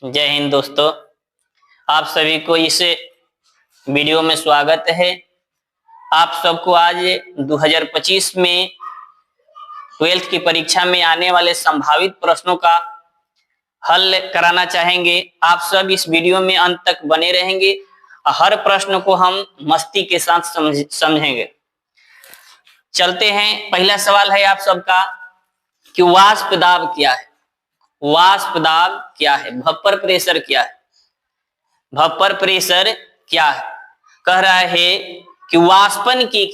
जय हिंद दोस्तों, आप सभी को इस वीडियो में स्वागत है। आप सबको आज 2025 में 12th की परीक्षा में आने वाले संभावित प्रश्नों का हल कराना चाहेंगे। आप सब इस वीडियो में अंत तक बने रहेंगे और हर प्रश्न को हम मस्ती के साथ समझेंगे। चलते हैं। पहला सवाल है आप सबका कि वाष्प दाब क्या है। वाष्प दाब क्या है? भपर प्रेशर क्या है? भपर प्रेशर क्या है? कह रहा है कि वाष्पन की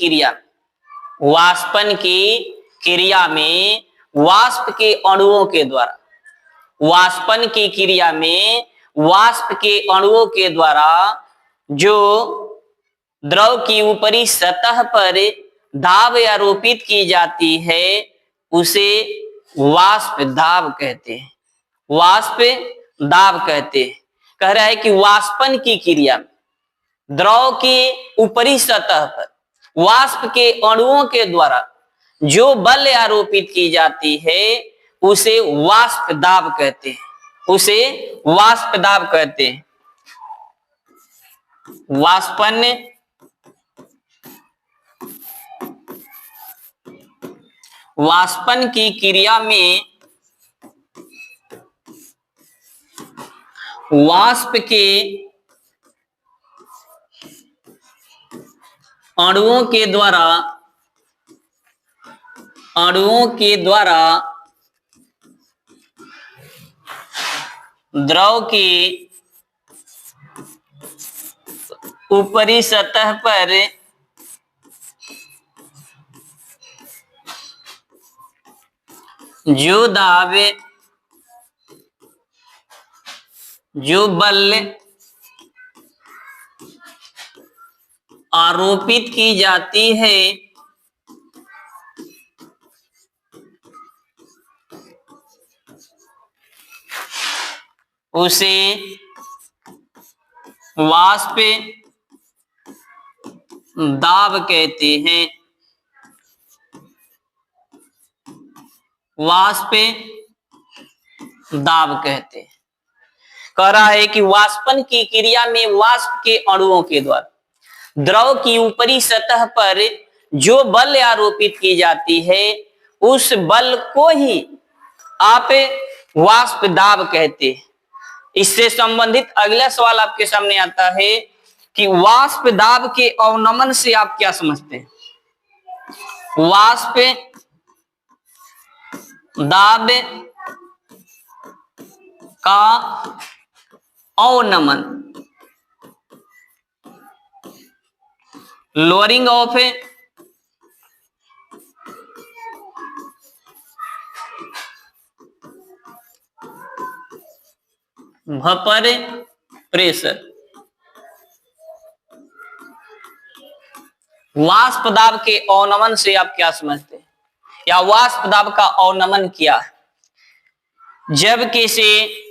क्रिया में वाष्प के अणुओं के द्वारा वाष्पन की क्रिया में वाष्प के अणुओं के द्वारा जो द्रव की ऊपरी सतह पर दाब आरोपित की जाती है उसे वाष्प दाब कहते हैं। वाष्प दाब कहते हैं। कह रहा है कि वाष्पन की क्रिया में द्रव के ऊपरी सतह पर वाष्प के अणुओं के द्वारा जो बल आरोपित की जाती है उसे वाष्प दाब कहते हैं। उसे वाष्प दाब कहते हैं। वाष्पन की क्रिया में वाष्प के अणुओं के द्वारा द्रव की ऊपरी सतह पर जो बल आरोपित की जाती है उसे वाष्प दाब कहते हैं। वाष्प दाब कहते हैं। कह रहा है कि वाष्पन की क्रिया में वाष्प के अणुओं के द्वारा द्रव की ऊपरी सतह पर जो बल आरोपित की जाती है उस बल को ही आप वाष्प दाब कहते हैं। इससे संबंधित अगला सवाल आपके सामने आता है कि वाष्प दाब के अवनमन से आप क्या समझते हैं? वाष्प दाब का अवनमन, लोअरिंग ऑफ भपर प्रेशर। वाष्प दाब के अवनमन से आप क्या समझते हैं या वाष्प दाब का अवनमन क्या है? जब किसी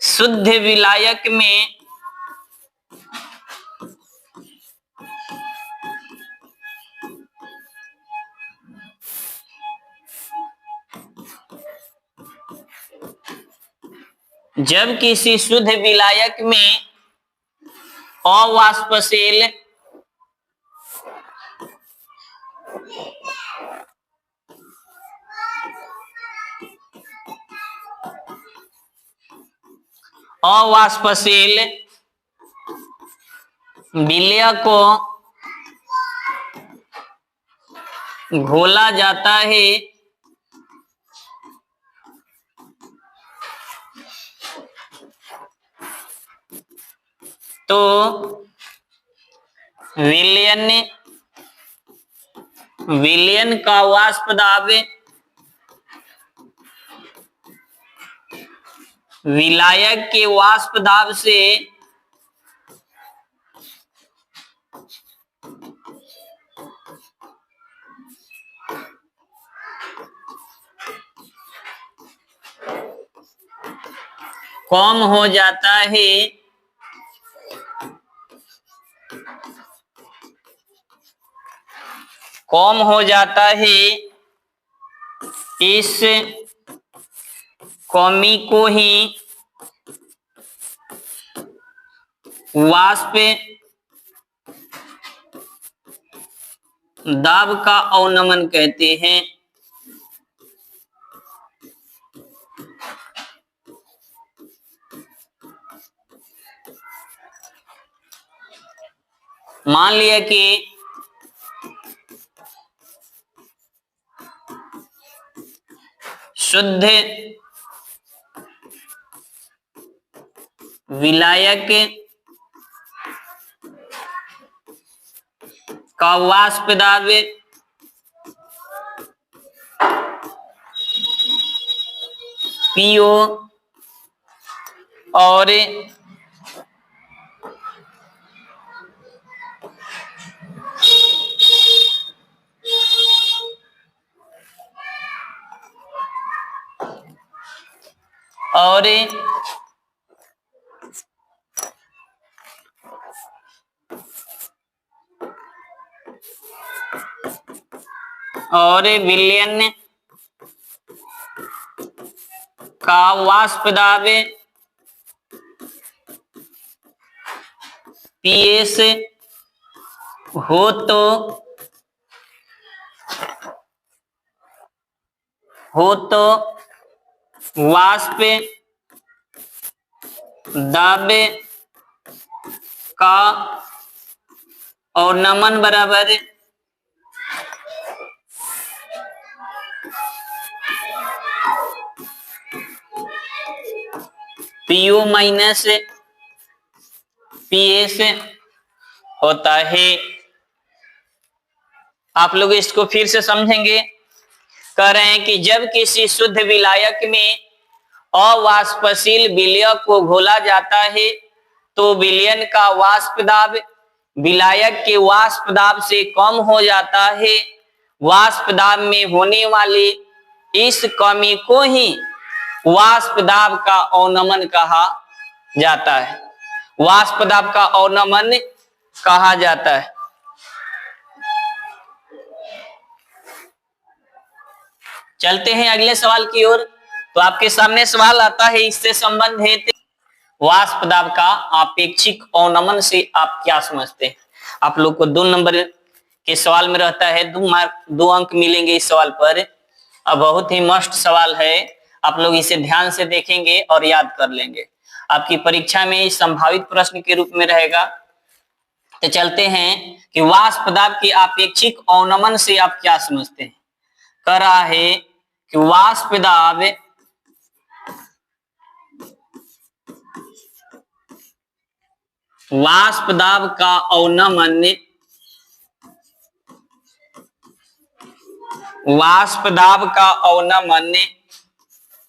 शुद्ध विलायक में अवाष्पशील विलय को घोला जाता है तो विलयन का वाष्प दाब विलायक के वाष्प दाब से कम हो जाता है। इस कमी को ही वाष्प दाब का अवनमन कहते हैं। मान लिया कि शुद्ध विलायक का वाष्प दाब पीओ और विलयन का वाष्प दाब पीएस हो तो वाष्प दाब का अवनमन बराबर पीओ माइनस पीएस होता है। आप लोग इसको फिर से समझेंगे। कह रहे हैं कि जब किसी शुद्ध विलायक में अवाष्पशील विलय को घोला जाता है तो विलयन का वाष्प दाब विलायक के वाष्प दाब से कम हो जाता है। वाष्प दाब में होने वाली इस कमी को ही वाष्प दाब का अवनमन कहा जाता है। वाष्प दाब का अवनमन कहा जाता है। चलते हैं अगले सवाल की ओर। तो आपके सामने सवाल आता है इससे संबंधित, वाष्प दाब का आपेक्षिक अवनमन से आप क्या समझते हैं। आप लोग को 2 नंबर के सवाल में रहता है 2 अंक मिलेंगे इस सवाल पर। अब बहुत ही मस्त सवाल है, आप लोग इसे ध्यान से देखेंगे और याद कर लेंगे। आपकी परीक्षा में संभावित प्रश्न के रूप में रहेगा। तो चलते हैं कि वाष्प दाब के आपेक्षिक अवनमन से आप क्या समझते हैं। कह रहा है कि वाष्प दाब का अवनमन वाष्प दाब का अवनमन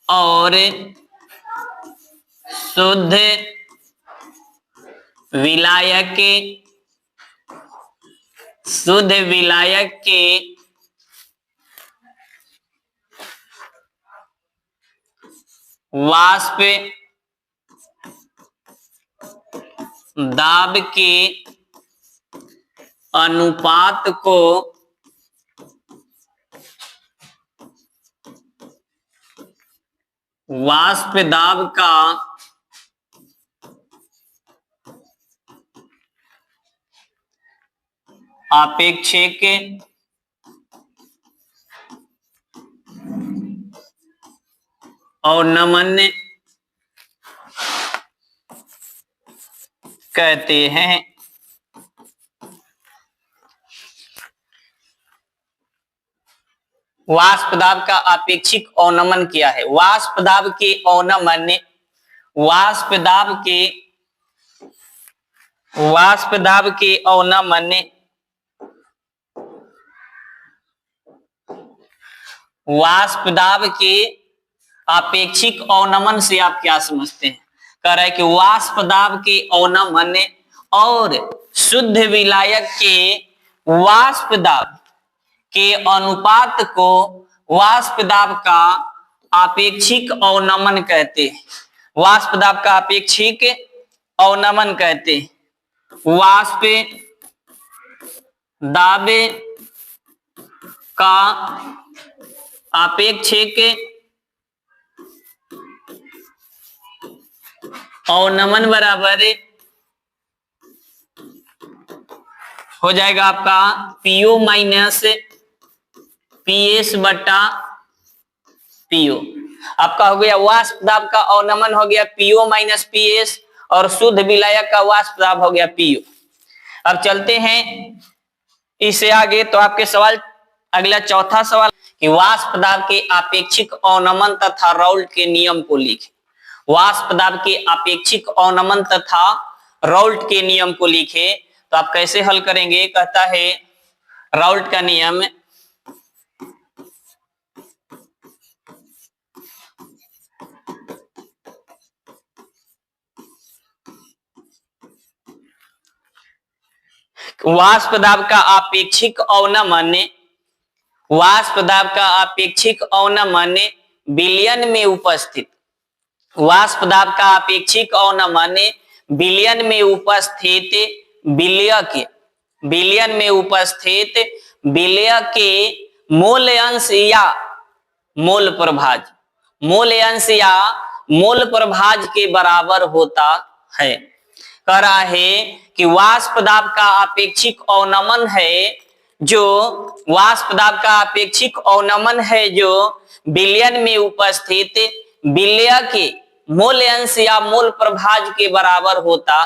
और शुद्ध विलायक के वाष्प दाब के अनुपात को वाष्प दाब का आपेक्षिक अवनमन कहते हैं। वाष्प दाब का आपेक्षिक अवनमन क्या है। वाष्प दाब के अवनमन वाष्प दाब के आपेक्षिक अवनमन से आप क्या समझते हैं। कह रहा है कि वाष्प दाब के अवनमन और शुद्ध विलायक के वाष्प दाब के अनुपात को वाष्प दाब का आपेक्षिक अवनमन कहते हैं। वाष्प दाब का आपेक्षिक अवनमन कहते हैं। वाष्प दाब का आपेक्षिक अवनमन बराबर हो जाएगा आपका पीओ माइनस पीएस बटा पीओ। आपका हो गया वाष्प दाब का अवनमन हो गया पीओ माइनस पीएस और शुद्ध विलायक का वाष्प दाब हो गया पीओ। अब चलते हैं इससे आगे। तो आपके सवाल अगला चौथा सवाल कि वाष्प दाब के आपेक्षिक अवनमन तथा राउल्ट के नियम को लिखें। वाष्प दाब के आपेक्षिक अवनमन तथा राउल्ट के नियम को लिखे। तो आप कैसे हल करेंगे? कहता है राउल्ट का नियम वाष्प दाब का आपेक्षिक अवनमन, वाष्प दाब का आपेक्षिक अवनमन विलयन में उपस्थित, वाष्प दाब का आपेक्षिक अवनमन विलयन में उपस्थित विलयन में उपस्थित विलय के मूल अंश या मूल प्रभाज, मूल अंश या मूल प्रभाज के बराबर होता है। कह रहा है कि वाष्प दाब का आपेक्षिक अवनमन है जो वाष्प दाब का आपेक्षिक अवनमन है जो विलयन में उपस्थित विलय के मूल अंश या मूल प्रभाज के बराबर होता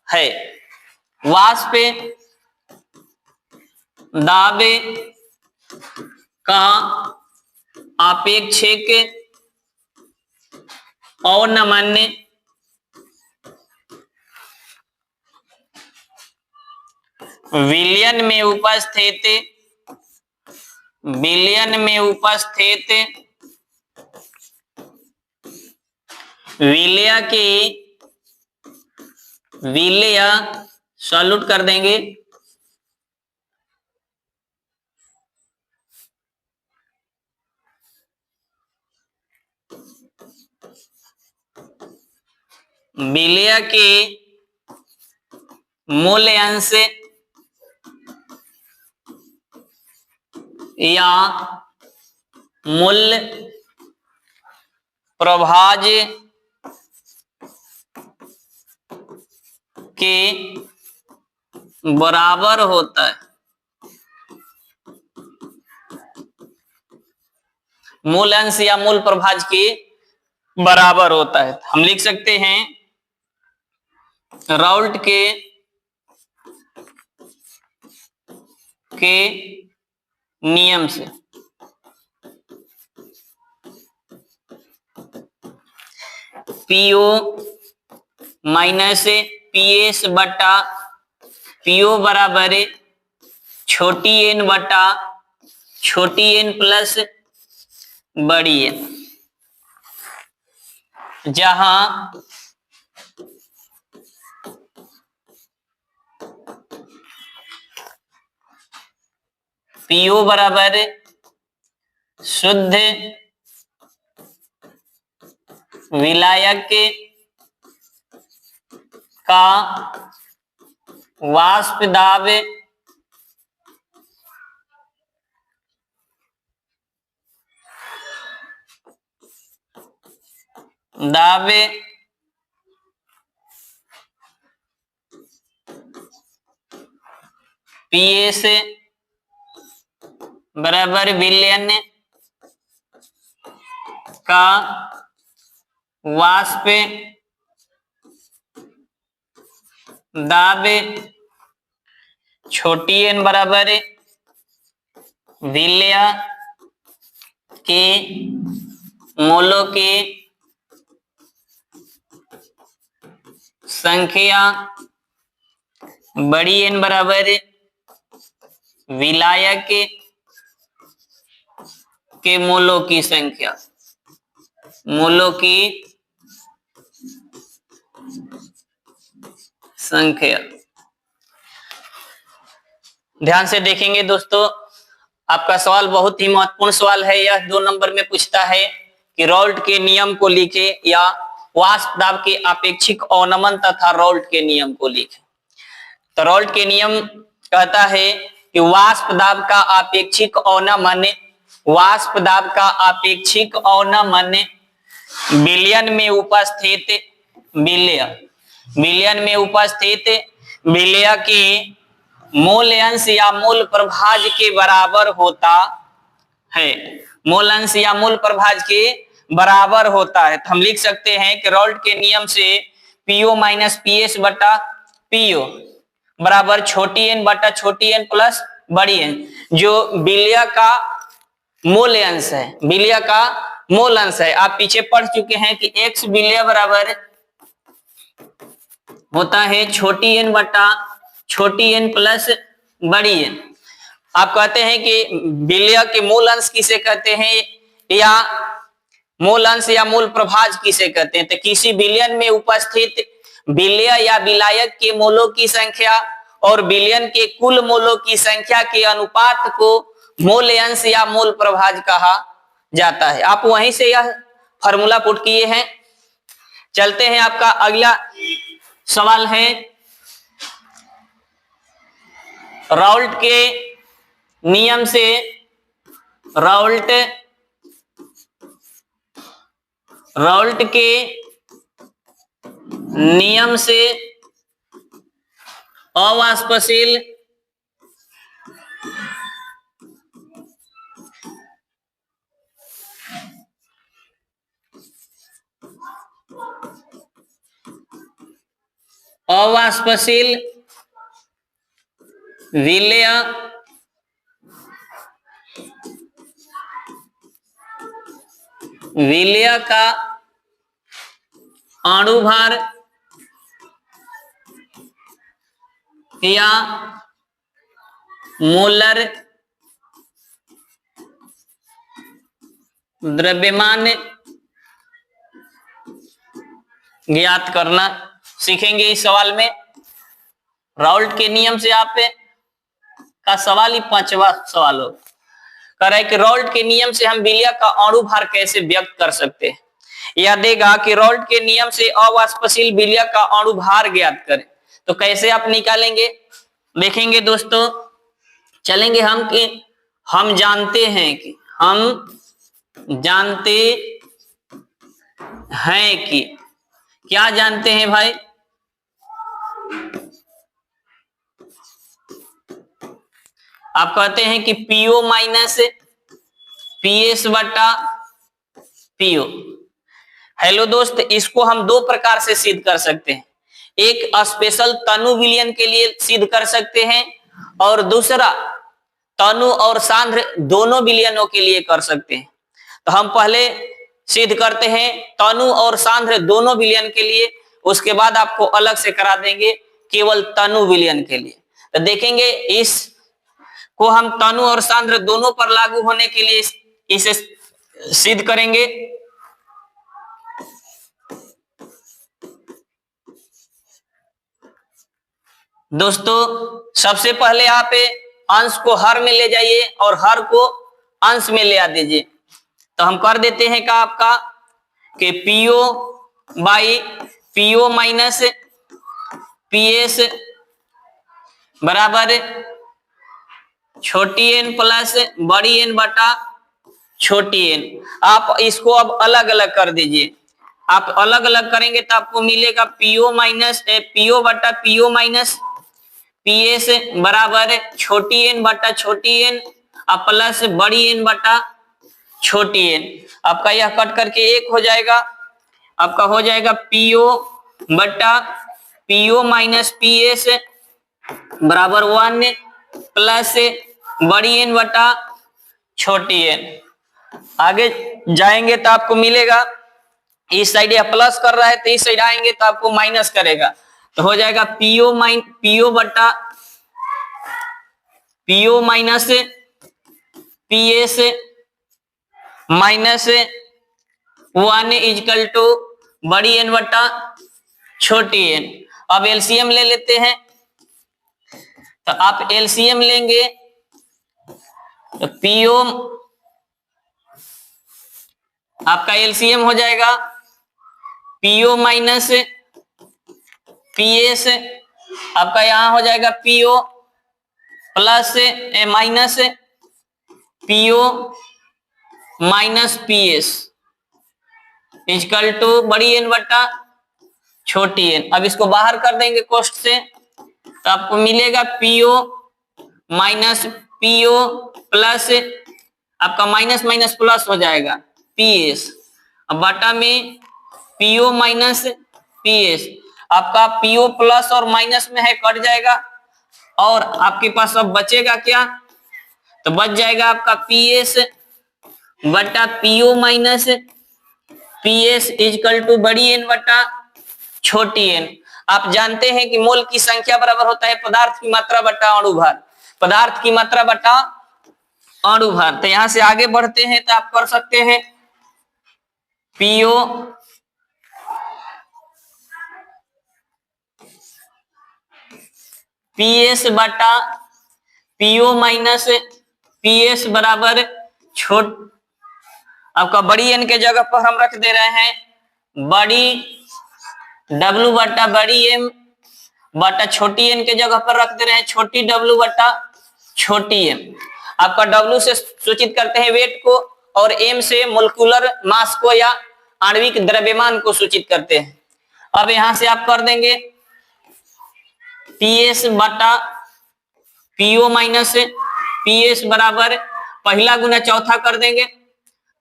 है। वाष्प दाब का आपेक्षिक अवनमन विलयन में उपस्थित विलय के विलय सॉल्यूट कर देंगे विलय के मूल अंश या मूल प्रभाज के बराबर होता है। मूल अंश या मूल प्रभाज के बराबर होता है। हम लिख सकते हैं राउल्ट के नियम से पीओ माइनस पीएस बटा पीओ बराबर छोटी एन बटा छोटी एन प्लस बड़ी एन, जहां पीओ बराबर शुद्ध विलायक का वाष्प दाब पीएस बराबर विलयन का वाष्प दाब छोटी एन बराबर विलय के मोलों की संख्या बड़ी एन बराबर विलायक के मोलों की संख्या, मोलों की संख्या। ध्यान से देखेंगे दोस्तों, आपका सवाल बहुत ही महत्वपूर्ण सवाल है। यह 2 नंबर में पूछता है कि राउल्ट के नियम को लिखे या वाष्प दाब के आपेक्षिक अवनमन तथा राउल्ट के नियम को लिखे। तो राउल्ट के नियम कहता है कि वाष्प दाब का आपेक्षिक अवनमन वाष्प दाब का अपेक्षिक अवनमन विलयन में उपस्थित विलय के मूल अंश या मूल प्रभाज के बराबर होता है। मूल अंश या मूल प्रभाज के बराबर होता है। तो हम लिख सकते हैं कि राउल्ट के नियम से पीओ माइनस पीएस बटा पीओ बराबर छोटी एन बटा छोटी एन प्लस बड़ी एन, जो विलय का मूल अंश है। विलय का मूल अंश है। आप पीछे पढ़ चुके हैं कि एक्स विलय बराबर होता है छोटी एन बटा छोटी एन प्लस बड़ी एन। आप कहते हैं कि विलय के मूल अंश किसे कहते हैं या मूल अंश या मूल प्रभाज किसे कहते हैं। तो किसी विलयन में उपस्थित विलय या विलायक के मोलों की संख्या और विलयन के कुल मोलों की संख्या के अनुपात को मूल अंश या मूल प्रभाज कहा जाता है। आप वहीं से यह फॉर्मूला पुट किए हैं। चलते हैं, आपका अगला सवाल है राउल्ट के नियम से राउल्ट के नियम से अवाष्पशील विलय का अणुभार या मोलर द्रव्यमान ज्ञात करना सीखेंगे इस सवाल में। राउल्ट के नियम से आप का सवाल ही 5वां सवाल हो कह रहा है कि राउल्ट के नियम से हम विलय का अणुभार कैसे व्यक्त कर सकते हैं। यह देगा कि राउल्ट के नियम से अवाष्पशील विलय का अणुभार ज्ञात करें। तो कैसे आप निकालेंगे देखेंगे दोस्तों। चलेंगे हम कि हम जानते हैं कि क्या जानते हैं भाई, आप कहते हैं कि पीओ माइनस पीएस बटा पीओ। हेलो दोस्त, इसको हम दो प्रकार से सिद्ध कर सकते हैं। एक स्पेशल तनु विलयन के लिए सिद्ध कर सकते हैं और दूसरा तनु और सांद्र दोनों विलयनों के लिए कर सकते हैं। तो हम पहले सिद्ध करते हैं तनु और सांद्र दोनों विलयन के लिए, उसके बाद आपको अलग से करा देंगे केवल तनु विलयन के लिए। तो देखेंगे इस को हम तनु और सांद्र दोनों पर लागू होने के लिए इसे सिद्ध करेंगे। दोस्तों सबसे पहले आप अंश को हर में ले जाइए और हर को अंश में ले आ दीजिए। तो हम कर देते हैं का आपका कि PO by PO minus PS बराबर छोटी एन प्लस बड़ी एन बटा छोटी एन। आप इसको अब अलग अलग कर दीजिए। आप अलग अलग करेंगे तो आपको मिलेगा पीओ माइनस पीओ बटा पीओ माइनस पीएस बराबर छोटी एन बटा छोटी एन प्लस बड़ी एन बटा छोटी एन। आपका यह कट करके एक हो जाएगा। आपका हो जाएगा पीओ बटा पीओ माइनस पीएस बराबर 1 प्लस बड़ी एन बटा छोटी एन। आगे जाएंगे तो आपको मिलेगा, इस साइड यह प्लस कर रहा है तो इस साइड आएंगे तो आपको माइनस करेगा। तो हो जाएगा पीओ बटा P O minus P S minus 1 is equal to बड़ी एन बटा छोटी एन। अब एलसीएम ले लेते हैं। तो आप एलसीएम लेंगे तो पीओ आपका एलसीएम हो जाएगा पीओ माइनस पीएस, आपका यहां हो जाएगा P O plus minus P O minus P S is equal to बड़ी एन बटा छोटी एन। अब इसको बाहर कर देंगे कोष्ट से तो आपको मिलेगा पीओ माइनस पीओ प्लस आपका माइनस माइनस प्लस हो जाएगा पीएस। अब बटा में पीओ माइनस पीएस, आपका पीओ प्लस और माइनस में है कट जाएगा और आपके पास अब बचेगा क्या, तो बच जाएगा आपका पीएस बटा P O minus P S is equal to बड़ी एन बटा छोटी एन। आप जानते हैं कि मोल की संख्या बराबर होता है पदार्थ की मात्रा बटा अणु भार, पदार्थ की मात्रा बटा अणु भार। तो यहां से आगे बढ़ते हैं तो आप कर सकते हैं पीओ पीएस बटा पीओ माइनस पीएस बराबर छोट, आपका बड़ी एन के जगह पर हम रख दे रहे हैं बड़ी डब्लू बटा बड़ी एम बटा छोटी एन के जगह पर रख दे रहे हैं छोटी डब्लू बटा छोटी एम। आपका डब्लू से सूचित करते हैं वेट को और एम से मोलिक्यूलर मास को या आणविक द्रव्यमान को सूचित करते हैं। अब यहां से आप कर देंगे पीएस बटा पीओ माइनस पीएस बराबर पहला गुना चौथा कर देंगे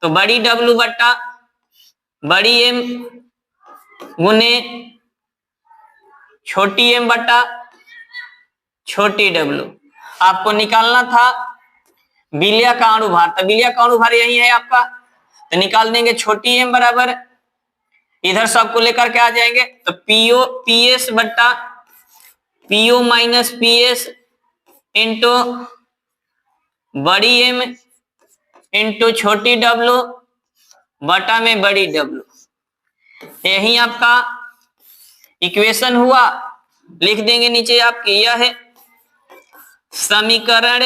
तो बड़ी डब्लू बटा बड़ी एम गुने छोटी एम बटा छोटी डब्लू। आपको निकालना था बिलिया का अणुभार, तो बिलिया का अणुभार यही है आपका, तो निकाल देंगे छोटी एम बराबर इधर सबको लेकर के आ जाएंगे तो पीओ पीएस बटा पीओ माइनस पीएस इंटू बड़ी एम इंटू छोटी डब्लू बटा में बड़ी डब्लू। यही आपका इक्वेशन हुआ। लिख देंगे नीचे आपकी यह है समीकरण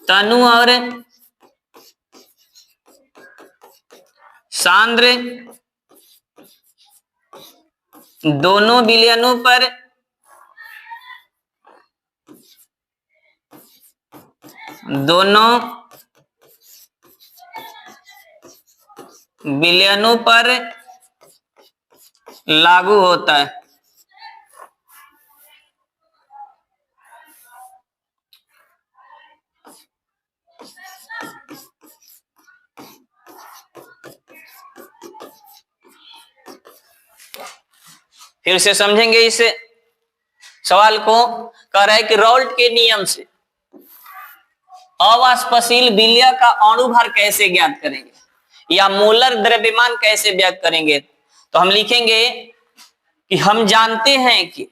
तनु और सांद्र दोनों विलयनों पर लागू होता है। फिर से समझेंगे इस सवाल को। कह रहा है कि राउल्ट के नियम से अवाष्पशील विलय का अणुभार कैसे ज्ञात करेंगे या मोलर द्रव्यमान कैसे व्यक्त करेंगे। तो हम लिखेंगे कि हम जानते हैं कि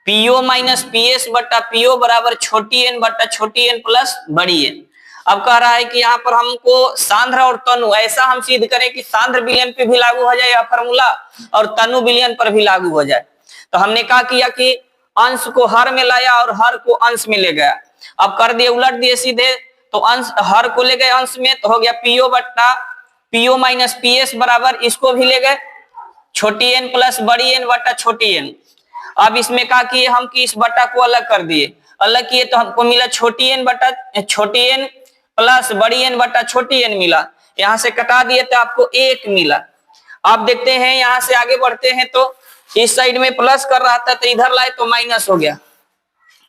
पीओ माइनस पीएस बटा पीओ बराबर छोटी एन बटा छोटी एन प्लस बड़ी एन। अब कह रहा है कि यहाँ पर हमको सांद्र और तनु ऐसा हम सिद्ध करें कि सांद्र विलयन पे भी लागू हो जाए यह फॉर्मूला और तनु विलयन पर भी लागू हो जाए। तो हमने क्या किया कि अंश को हर में लाया और हर को अंश में ले गया। अब कर दिए उलट दिए सीधे, तो अंश हर को ले गए अंश में तो हो गया पीओ बट्टा पीओ माइनस पीएस बराबर इसको भी ले गए छोटी एन प्लस बड़ी एन बट्टा छोटी एन। अब इसमें क्या किए हम कि इस बट्टा को अलग कर दिए, अलग किए तो हमको मिला छोटी एन बट्टा छोटी एन प्लस बड़ी एन बट्टा छोटी एन मिला। यहाँ से कटा दिए तो आपको एक मिला। अब देखते हैं यहाँ से आगे बढ़ते हैं तो इस साइड में प्लस कर रहा था तो इधर लाए तो माइनस हो गया।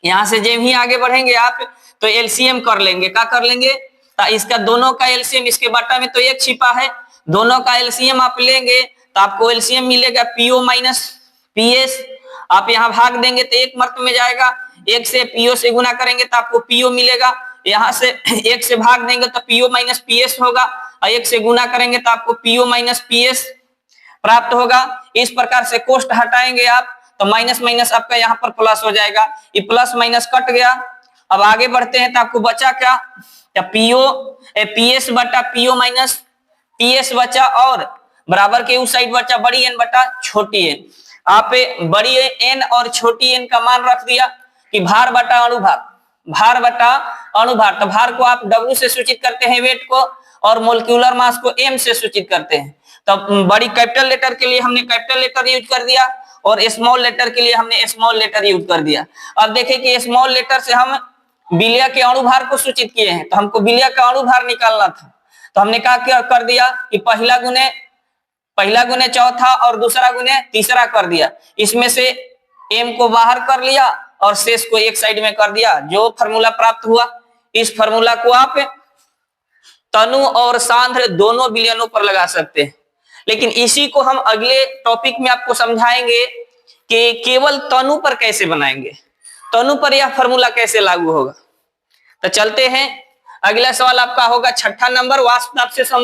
यहाँ से जब ही आगे बढ़ेंगे आप तो एलसीएम कर लेंगे। क्या कर लेंगे, तो इसका दोनों का एलसीएम, इसके बट्टा में तो एक छिपा है, दोनों का एलसीएम आप लेंगे तो आपको एलसीएम मिलेगा पीओ माइनस पीएस। आप यहाँ भाग देंगे तो एक मर्त में जाएगा, एक से पीओ से गुना करेंगे तो आपको पीओ मिलेगा। यहाँ से एक से भाग देंगे तो पीओ माइनस पीएस होगा और एक से गुना करेंगे तो आपको पीओ माइनस पीएस प्राप्त होगा। इस प्रकार से कोष्ट हटाएंगे आप तो माइनस माइनस आपका यहाँ पर प्लस हो जाएगा, ये प्लस माइनस कट गया। अब आगे बढ़ते हैं तो आपको बचा क्या, या पीओ पीएस बटा पीओ माइनस पीएस बचा और बराबर के उस साइड बचा बड़ी एन बटा छोटी एन। आप बड़ी एन और छोटी एन का मान रख दिया कि भार बटा अणुभार, भार बटा अणुभार। तो भार को आप डब्ल्यू से सूचित करते हैं वेट को और मोलिक्यूलर मास को एम से सूचित करते हैं। तो बड़ी कैपिटल लेटर के लिए हमने कैपिटल लेटर यूज कर दिया और स्मॉल लेटर के लिए हमने स्मॉल लेटर यूज कर दिया। अब देखें कि स्मॉल लेटर से हम विलय के अणुभार को सूचित किए हैं, तो हमको विलय का अणुभार निकालना था। तो हमने क्या कर दिया कि पहला गुने चौथा और दूसरा गुने तीसरा कर दिया। इसमें से m को बाहर कर लिया और शेष को एक साइड में कर दिया। जो फार्मूला प्राप्त हुआ, इस फार्मूला को आप तनु और सांद्र दोनों विलयनों पर लगा सकते हैं। लेकिन इसी को हम अगले टॉपिक में आपको समझाएंगे कि केवल तनु पर कैसे बनाएंगे, तनु पर यह फार्मूला कैसे लागू होगा। तो चलते हैं, अगला सवाल आपका होगा 6ठा नंबर, वाष्प दाब से संबंधित।